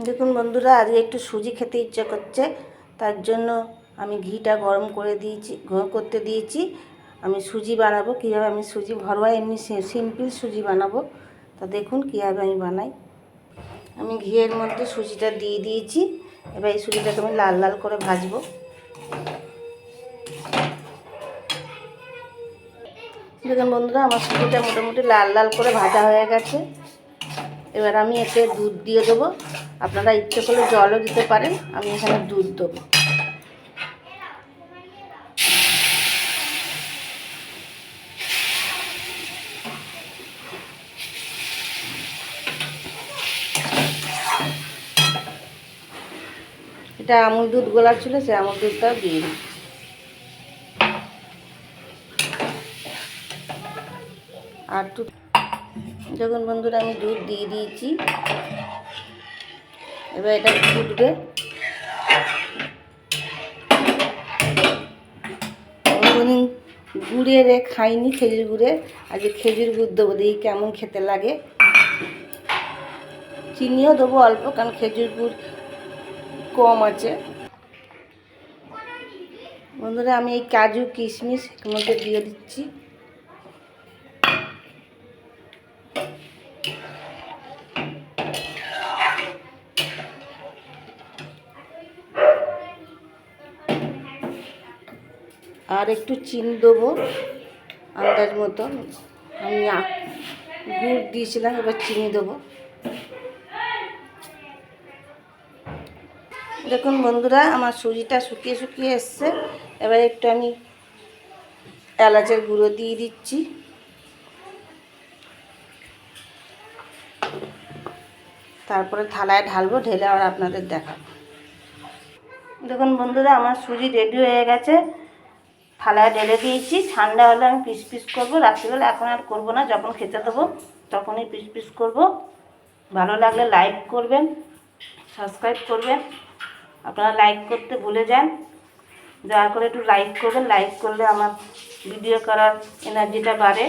দেখুন বন্ধুরা, আজকে একটু সুজি খেতে ইচ্ছে করছে, তার জন্য আমি ঘিটা গরম করতে দিয়েছি। আমি সুজি বানাবো। কীভাবে আমি সুজি ঘরোয়া এমনি সিম্পল সুজি বানাবো, তা দেখুন কীভাবে আমি বানাই। আমি ঘিয়ের মধ্যে সুজিটা দিয়ে দিয়েছি। এবার এই সুজিটাকে আমি লাল লাল করে ভাজবো। দেখুন বন্ধুরা, আমার সুজিটা মোটামুটি লাল লাল করে ভাজা হয়ে গেছে। এবার আমি এতে দুধ দিয়ে দেবো। আপনারা ইচ্ছে করলে জলও দিতে পারেন, আমি এখানে দুধ দেবো। এটা আমুল দুধ গোলা ছিল, সে আমুল দুধটাও দিয়ে দিচ্ছি। আর দেখুন বন্ধুরা, আমি দুধ দিয়ে দিয়েছি। এবার এটা ফুটবে। কোনোদিন গুড়ের খাইনি, খেজুর গুড়ের, আজকে খেজুর গুড় দেবো, দেখি কেমন খেতে লাগে। চিনিও দেবো অল্প, কারণ খেজুর গুড় কম আছে। বন্ধুরা, আমি এই কাজু কিশমিশ এর মধ্যে দিয়ে দিচ্ছি। আর একটু চিনি দেবো আন্দাজ মতো। আমি গুড় দিয়েছিলাম, এবার চিনি দেবো। দেখুন বন্ধুরা, আমার সুজিটা শুকিয়ে শুকিয়ে এসছে। এবার একটু আমি এলাচের গুঁড়ো দিয়ে দিচ্ছি। তারপরে থালায় ঢালবো, ঢেলে আর আপনাদের দেখাবো। দেখুন বন্ধুরা, আমার সুজি রেডি হয়ে গেছে। থালায় ঢেলে দিয়েছি। ঠান্ডা হলে আমি পিস পিস করবো। রাত্রিবেলা এখন আর করবো না, যখন খেতে দেবো তখনই পিস পিস করবো। ভালো লাগলে লাইক করবেন, সাবস্ক্রাইব করবেন। আপনারা লাইক করতে ভুলে যান, দয়া করে একটু লাইক করবেন। লাইক করলে আমার ভিডিও করার এনার্জিটা বাড়ে।